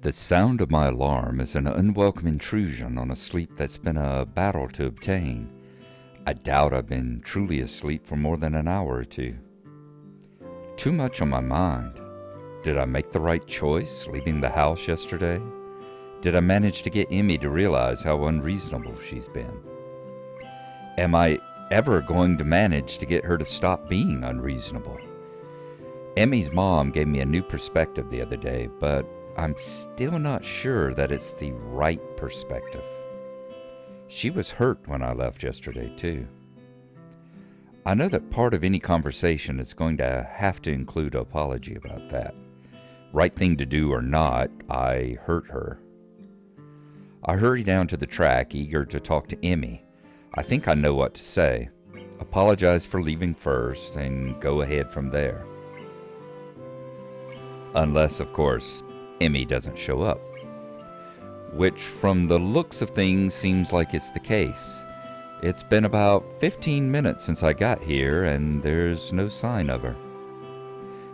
The sound of my alarm is an unwelcome intrusion on a sleep that's been a battle to obtain. I doubt I've been truly asleep for more than an hour or two. Too much on my mind. Did I make the right choice leaving the house yesterday? Did I manage to get Emmy to realize how unreasonable she's been? Am I ever going to manage to get her to stop being unreasonable? Emmy's mom gave me a new perspective the other day, but I'm still not sure that it's the right perspective. She was hurt when I left yesterday, too. I know that part of any conversation is going to have to include an apology about that. Right thing to do or not, I hurt her. I hurry down to the track, eager to talk to Emmy. I think I know what to say. Apologize for leaving first and go ahead from there. Unless, of course, Emmy doesn't show up. Which, from the looks of things, seems like it's the case. It's been about 15 minutes since I got here, and there's no sign of her.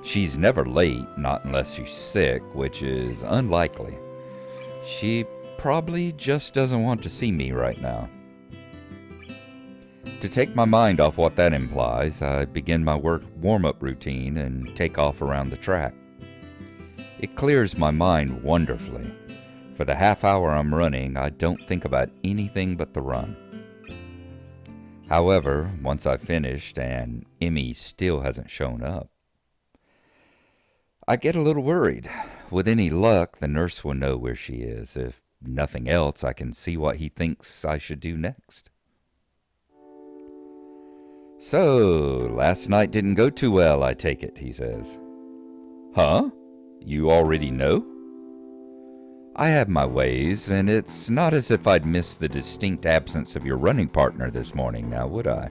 She's never late, not unless she's sick, which is unlikely. She probably just doesn't want to see me right now. To take my mind off what that implies, I begin my work warm-up routine and take off around the track. It clears my mind wonderfully. For the half hour I'm running, I don't think about anything but the run. However, once I've finished and Emmy still hasn't shown up, I get a little worried. With any luck, the nurse will know where she is. If nothing else, I can see what he thinks I should do next. "So, last night didn't go too well, I take it," he says. "Huh? You already know?" "I have my ways, and it's not as if I'd missed the distinct absence of your running partner this morning, now would I?"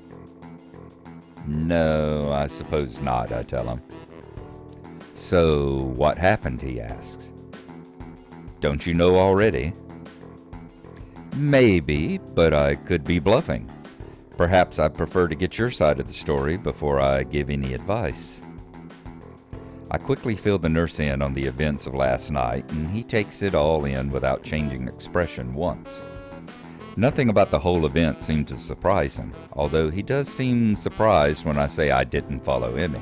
"No, I suppose not," I tell him. "So, what happened?" he asks. "Don't you know already?" "Maybe, but I could be bluffing. Perhaps I'd prefer to get your side of the story before I give any advice." I quickly fill the nurse in on the events of last night, and he takes it all in without changing expression once. Nothing about the whole event seemed to surprise him, although he does seem surprised when I say I didn't follow Emmy.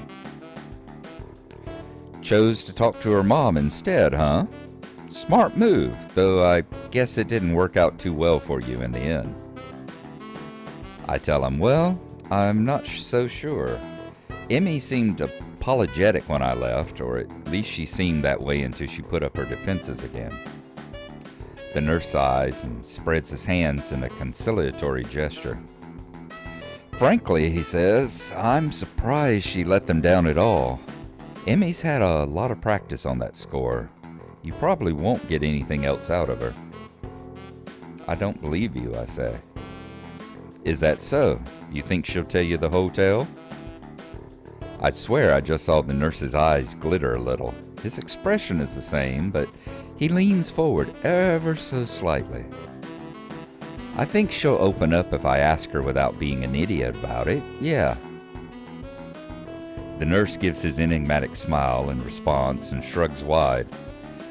"Chose to talk to her mom instead, huh? Smart move, though I guess it didn't work out too well for you in the end." I tell him, well, I'm not so sure. Emmy seemed apologetic when I left, or at least she seemed that way until she put up her defenses again. The nurse sighs and spreads his hands in a conciliatory gesture. "Frankly," he says, "I'm surprised she let them down at all. Emmy's had a lot of practice on that score. You probably won't get anything else out of her." "I don't believe you," I say. "Is that so? You think she'll tell you the whole tale?" I swear I just saw the nurse's eyes glitter a little. His expression is the same, but he leans forward ever so slightly. "I think she'll open up if I ask her without being an idiot about it, yeah." The nurse gives his enigmatic smile in response and shrugs wide.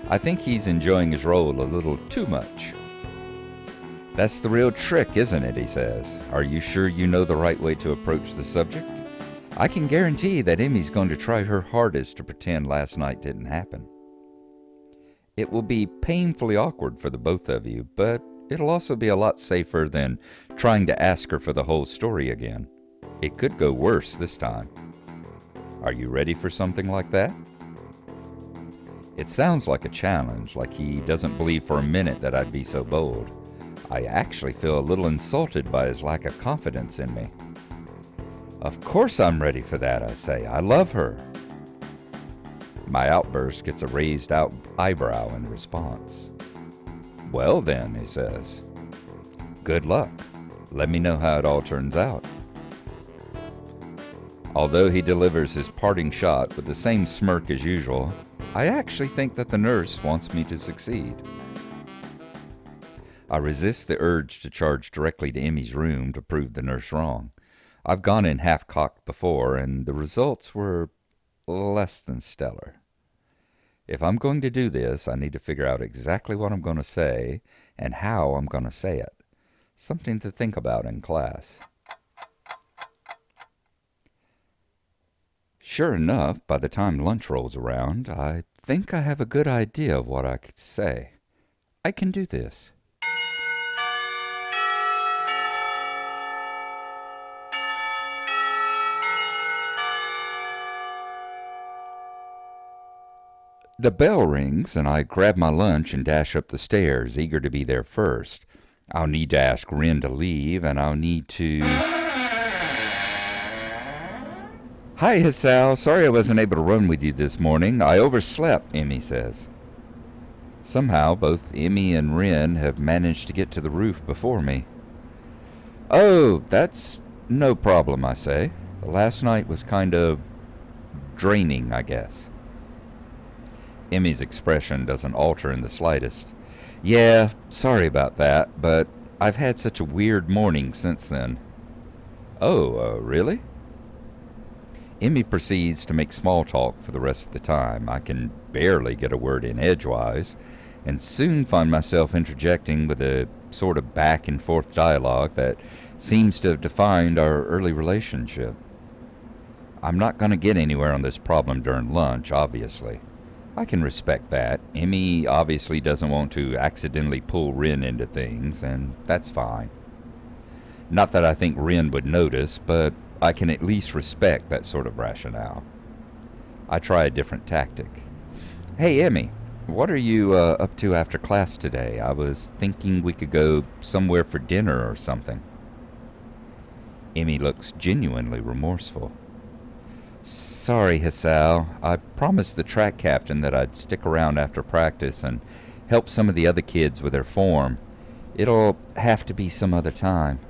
I think he's enjoying his role a little too much. "That's the real trick, isn't it?" he says. "Are you sure you know the right way to approach the subject? I can guarantee that Emmy's going to try her hardest to pretend last night didn't happen. It will be painfully awkward for the both of you, but it'll also be a lot safer than trying to ask her for the whole story again. It could go worse this time. Are you ready for something like that?" It sounds like a challenge, like he doesn't believe for a minute that I'd be so bold. I actually feel a little insulted by his lack of confidence in me. "Of course I'm ready for that," I say. "I love her." My outburst gets a raised out eyebrow in response. "Well then," he says, "good luck. Let me know how it all turns out." Although he delivers his parting shot with the same smirk as usual, I actually think that the nurse wants me to succeed. I resist the urge to charge directly to Emmy's room to prove the nurse wrong. I've gone in half-cocked before, and the results were less than stellar. If I'm going to do this, I need to figure out exactly what I'm going to say and how I'm going to say it. Something to think about in class. Sure enough, by the time lunch rolls around, I think I have a good idea of what I could say. I can do this. The bell rings, and I grab my lunch and dash up the stairs, eager to be there first. I'll need to ask Ren to leave, and I'll need to... Hi, Hisao. Sorry I wasn't able to run with you this morning. I overslept, Emmy says. Somehow, both Emmy and Ren have managed to get to the roof before me. Oh, that's no problem, I say. Last night was kind of draining, I guess. Emmy's expression doesn't alter in the slightest. Yeah, sorry about that, but I've had such a weird morning since then. Oh, really? Emmy proceeds to make small talk for the rest of the time. I can barely get a word in edgewise, and soon find myself interjecting with a sort of back and forth dialogue that seems to have defined our early relationship. I'm not going to get anywhere on this problem during lunch, obviously. I can respect that. Emmy obviously doesn't want to accidentally pull Ren into things, and that's fine. Not that I think Ren would notice, but I can at least respect that sort of rationale. I try a different tactic. Hey, Emmy, what are you up to after class today? I was thinking we could go somewhere for dinner or something. Emmy looks genuinely remorseful. Sorry, Hisao. I promised the track captain that I'd stick around after practice and help some of the other kids with their form. It'll have to be some other time.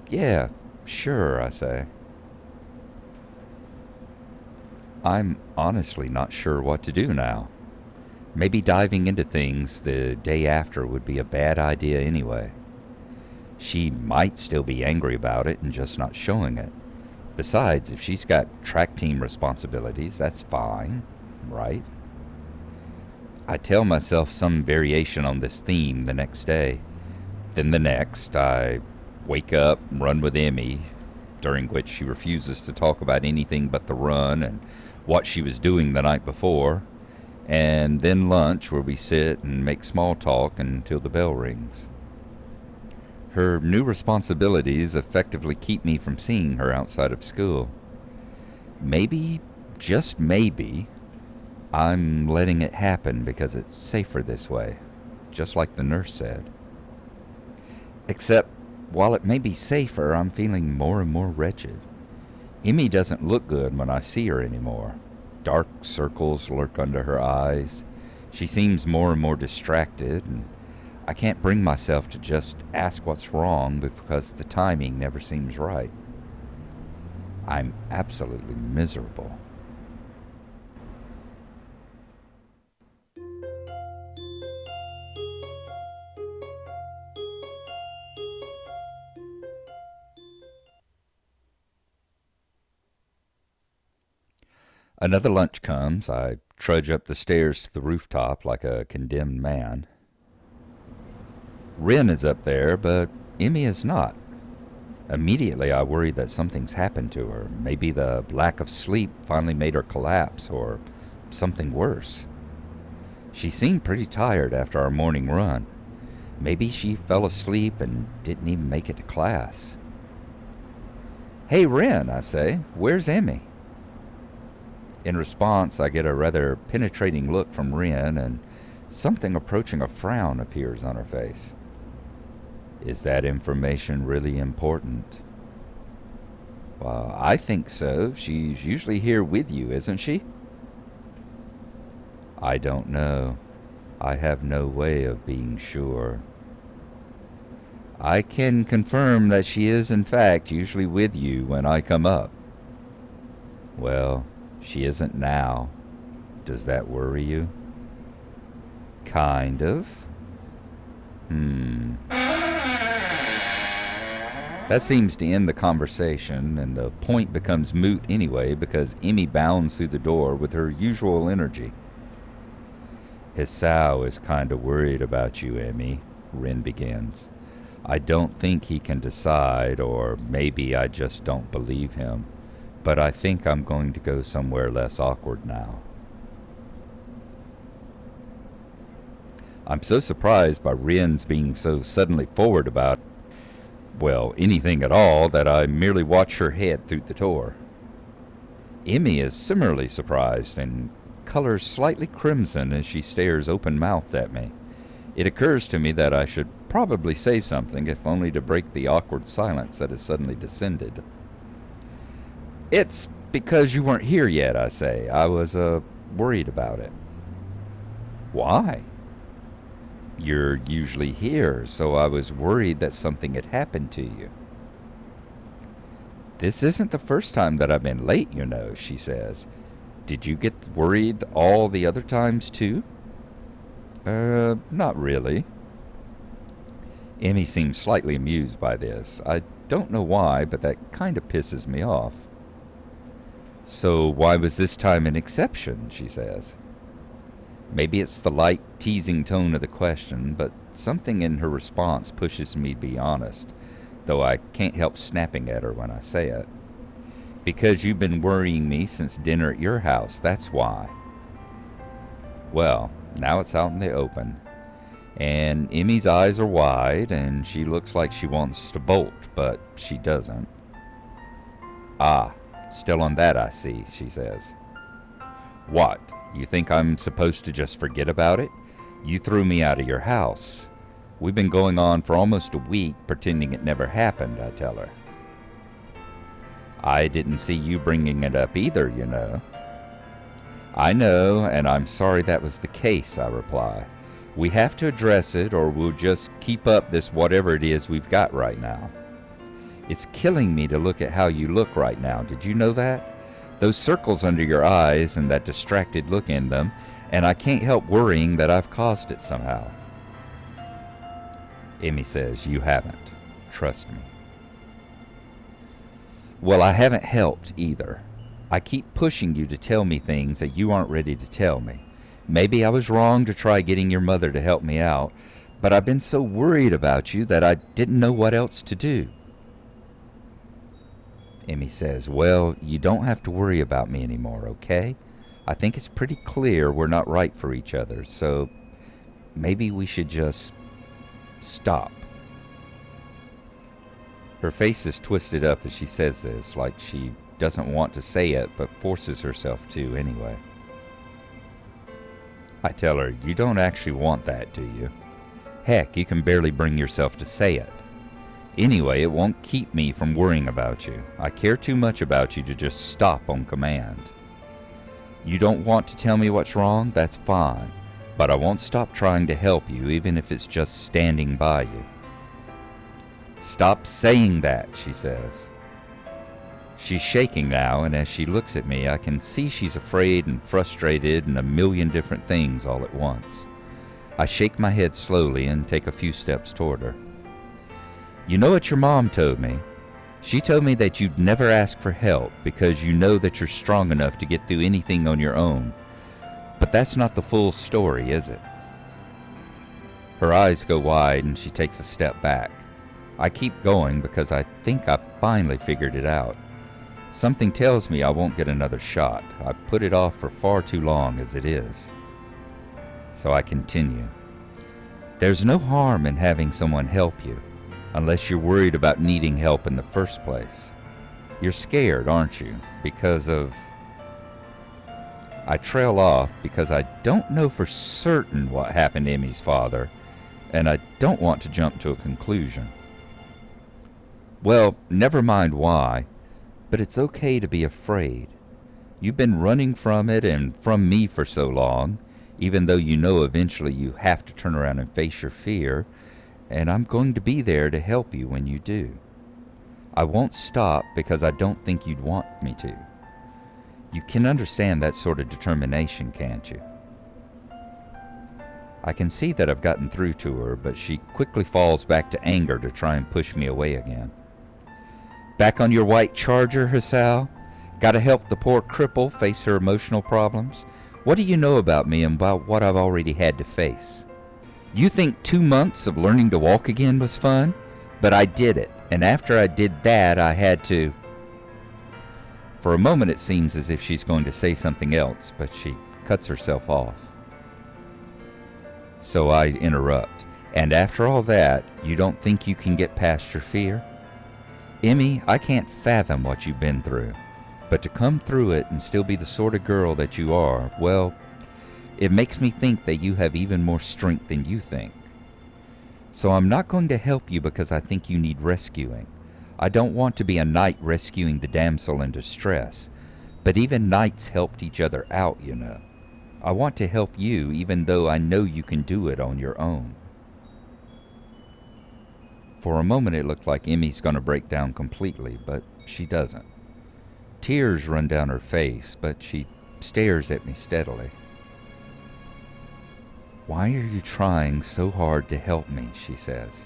Yeah, sure, I say. I'm honestly not sure what to do now. Maybe diving into things the day after would be a bad idea anyway. She might still be angry about it and just not showing it. Besides, if she's got track team responsibilities, that's fine, right? I tell myself some variation on this theme the next day. Then the next, I wake up and run with Emmy, during which she refuses to talk about anything but the run and what she was doing the night before. And then lunch, where we sit and make small talk until the bell rings. Her new responsibilities effectively keep me from seeing her outside of school. Maybe, just maybe, I'm letting it happen because it's safer this way, just like the nurse said. Except, while it may be safer, I'm feeling more and more wretched. Emmy doesn't look good when I see her anymore. Dark circles lurk under her eyes. She seems more and more distracted, and I can't bring myself to just ask what's wrong because the timing never seems right. I'm absolutely miserable. Another lunch comes. I trudge up the stairs to the rooftop like a condemned man. Ren is up there, but Emmy is not. Immediately I worry that something's happened to her. Maybe the lack of sleep finally made her collapse, or something worse. She seemed pretty tired after our morning run. Maybe she fell asleep and didn't even make it to class. Hey, Ren, I say, where's Emmy? In response, I get a rather penetrating look from Ren, and something approaching a frown appears on her face. Is that information really important? Well, I think so. She's usually here with you, isn't she? I don't know. I have no way of being sure. I can confirm that she is, in fact, usually with you when I come up. Well, she isn't now. Does that worry you? Kind of. That seems to end the conversation, and the point becomes moot anyway because Emmy bounds through the door with her usual energy. Hisao is kinda worried about you, Emmy, Rin begins. I don't think he can decide, or maybe I just don't believe him, but I think I'm going to go somewhere less awkward now. I'm so surprised by Rin's being so suddenly forward about, well, anything at all, that I merely watch her head through the door. Emmy is similarly surprised and colors slightly crimson as she stares open-mouthed at me. It occurs to me that I should probably say something, if only to break the awkward silence that has suddenly descended. It's because you weren't here yet, I say. I was, worried about it. Why? You're usually here, so I was worried that something had happened to you. This isn't the first time that I've been late, you know, she says. Did you get worried all the other times, too? Not really. Emmy seems slightly amused by this. I don't know why, but that kind of pisses me off. So why was this time an exception, she says. Maybe it's the light, teasing tone of the question, but something in her response pushes me to be honest, though I can't help snapping at her when I say it. Because you've been worrying me since dinner at your house, that's why. Well, now it's out in the open, and Emmy's eyes are wide, and she looks like she wants to bolt, but she doesn't. Ah, still on that, I see, she says. What? You think I'm supposed to just forget about it? You threw me out of your house. We've been going on for almost a week pretending it never happened, I tell her. I didn't see you bringing it up either, you know. I know, and I'm sorry that was the case, I reply. We have to address it, or we'll just keep up this whatever it is we've got right now. It's killing me to look at how you look right now. Did you know that? Those circles under your eyes and that distracted look in them, and I can't help worrying that I've caused it somehow. Emmy says, you haven't. Trust me. Well, I haven't helped either. I keep pushing you to tell me things that you aren't ready to tell me. Maybe I was wrong to try getting your mother to help me out, but I've been so worried about you that I didn't know what else to do. Emmy says, well, you don't have to worry about me anymore, okay? I think it's pretty clear we're not right for each other, so maybe we should just stop. Her face is twisted up as she says this, like she doesn't want to say it, but forces herself to anyway. I tell her, you don't actually want that, do you? Heck, you can barely bring yourself to say it. Anyway, it won't keep me from worrying about you. I care too much about you to just stop on command. You don't want to tell me what's wrong? That's fine. But I won't stop trying to help you, even if it's just standing by you. Stop saying that, she says. She's shaking now, and as she looks at me, I can see she's afraid and frustrated and a million different things all at once. I shake my head slowly and take a few steps toward her. You know what your mom told me? She told me that you'd never ask for help because you know that you're strong enough to get through anything on your own. But that's not the full story, is it? Her eyes go wide and she takes a step back. I keep going because I think I've finally figured it out. Something tells me I won't get another shot. I put it off for far too long as it is. So I continue. There's no harm in having someone help you, unless you're worried about needing help in the first place. You're scared, aren't you? Because of... I trail off because I don't know for certain what happened to Emmy's father, and I don't want to jump to a conclusion. Well, never mind why, but it's okay to be afraid. You've been running from it and from me for so long, even though you know eventually you have to turn around and face your fear, and I'm going to be there to help you when you do. I won't stop because I don't think you'd want me to. You can understand that sort of determination, can't you? I can see that I've gotten through to her, but she quickly falls back to anger to try and push me away again. Back on your white charger, Hisao? Gotta help the poor cripple face her emotional problems? What do you know about me and about what I've already had to face? You think 2 months of learning to walk again was fun? But I did it, and after I did that, I had to... For a moment it seems as if she's going to say something else, but she cuts herself off. So I interrupt. And after all that, you don't think you can get past your fear? Emmy, I can't fathom what you've been through. But to come through it and still be the sort of girl that you are, well, it makes me think that you have even more strength than you think. So I'm not going to help you because I think you need rescuing. I don't want to be a knight rescuing the damsel in distress. But even knights helped each other out, you know. I want to help you even though I know you can do it on your own. For a moment it looked like Emmy's going to break down completely, but she doesn't. Tears run down her face, but she stares at me steadily. Why are you trying so hard to help me, she says.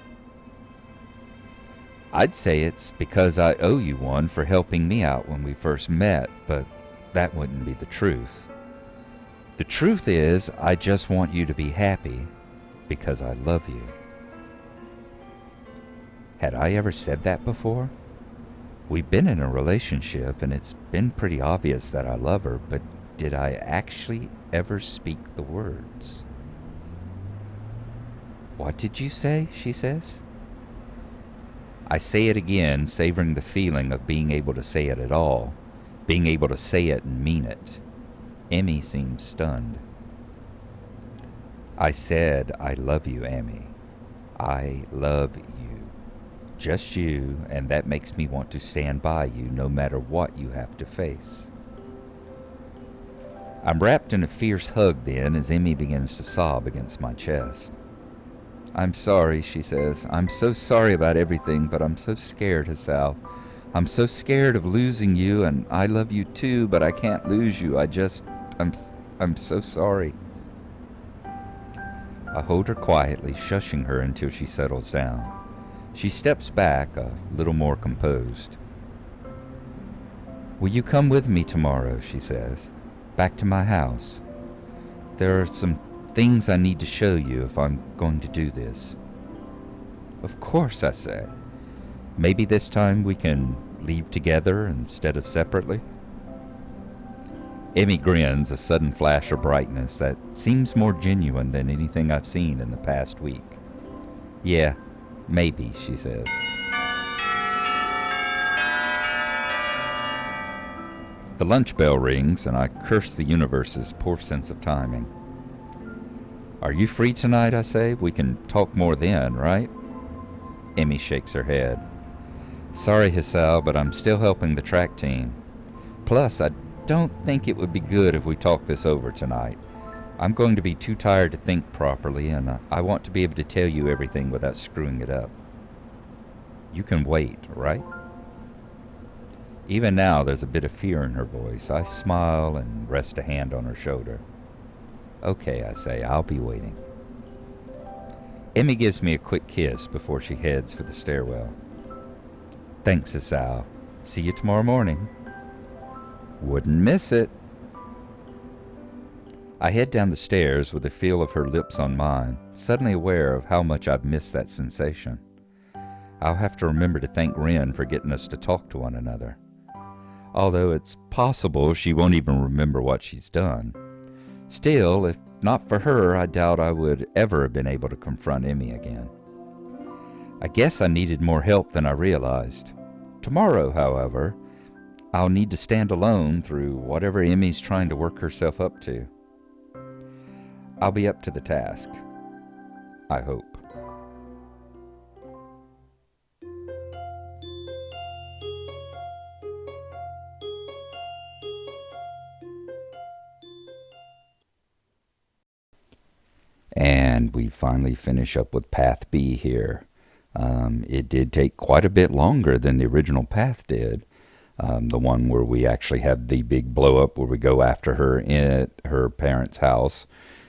I'd say it's because I owe you one for helping me out when we first met, but that wouldn't be the truth. The truth is, I just want you to be happy because I love you. Had I ever said that before? We've been in a relationship and it's been pretty obvious that I love her, but did I actually ever speak the words? What did you say? She says. I say it again, savoring the feeling of being able to say it at all, being able to say it and mean it. Emmy seems stunned. I said, I love you, Emmy. I love you. Just you, and that makes me want to stand by you no matter what you have to face. I'm wrapped in a fierce hug then as Emmy begins to sob against my chest. I'm sorry, she says. I'm so sorry about everything, but I'm so scared, Hassao. I'm so scared of losing you, and I love you too, but I can't lose you. I'm so sorry. I hold her quietly, shushing her until she settles down. She steps back, a little more composed. Will you come with me tomorrow, she says, back to my house? There are some things I need to show you if I'm going to do this. Of course, I say. Maybe this time we can leave together instead of separately? Emmy grins, a sudden flash of brightness that seems more genuine than anything I've seen in the past week. Yeah, maybe, she says. The lunch bell rings, and I curse the universe's poor sense of timing. Are you free tonight, I say? We can talk more then, right? Emmy shakes her head. Sorry, Hassao, but I'm still helping the track team. Plus, I don't think it would be good if we talk this over tonight. I'm going to be too tired to think properly, and I want to be able to tell you everything without screwing it up. You can wait, right? Even now, there's a bit of fear in her voice. I smile and rest a hand on her shoulder. Okay, I say, I'll be waiting. Emmy gives me a quick kiss before she heads for the stairwell. Thanks, Hassao. See you tomorrow morning. Wouldn't miss it. I head down the stairs with the feel of her lips on mine, suddenly aware of how much I've missed that sensation. I'll have to remember to thank Ren for getting us to talk to one another. Although it's possible she won't even remember what she's done. Still, if not for her, I doubt I would ever have been able to confront Emmy again. I guess I needed more help than I realized. Tomorrow, however, I'll need to stand alone through whatever Emmy's trying to work herself up to. I'll be up to the task. I hope. And we finally finish up with Path B here. It did take quite a bit longer than the original Path did. The one where we actually have the big blow up where we go after her at her parents' house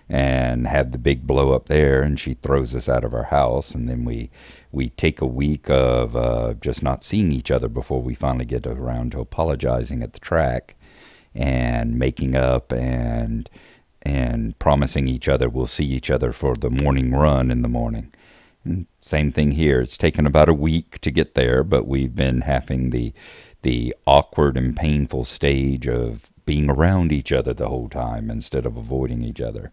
and have the big blow up there, and she throws us out of our house, and then we take a week of just not seeing each other before we finally get around to apologizing at the track and making up and and promising each other we'll see each other for the morning run in the morning. And same thing here. It's taken about a week to get there, but we've been having the awkward and painful stage of being around each other the whole time instead of avoiding each other.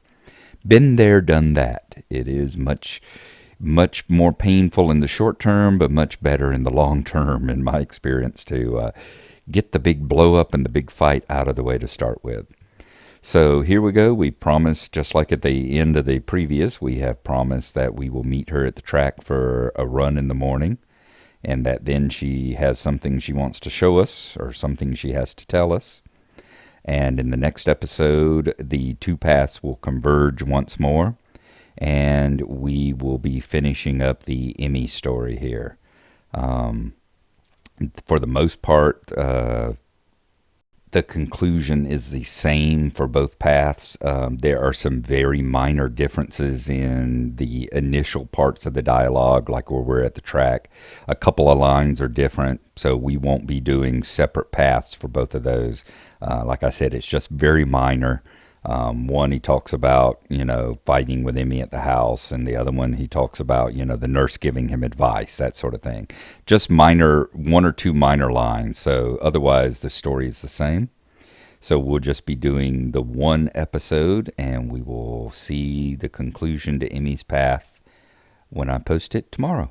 Been there, done that. It is much more painful in the short term, but much better in the long term, in my experience, to get the big blow up and the big fight out of the way to start with. So here we go. We promised, just like at the end of the previous, we have promised that we will meet her at the track for a run in the morning, and that then she has something she wants to show us or something she has to tell us. And in the next episode, the two paths will converge once more, and we will be finishing up the Emmy story here. For the most part, the conclusion is the same for both paths. There are some very minor differences in the initial parts of the dialogue, like where we're at the track. A couple of lines are different, so we won't be doing separate paths for both of those. Like I said, it's just very minor. One, he talks about, fighting with Emmy at the house, and the other one, he talks about, the nurse giving him advice, that sort of thing. Just minor, one or two minor lines. So otherwise, the story is the same. So we'll just be doing the one episode, and we will see the conclusion to Emmy's path when I post it tomorrow.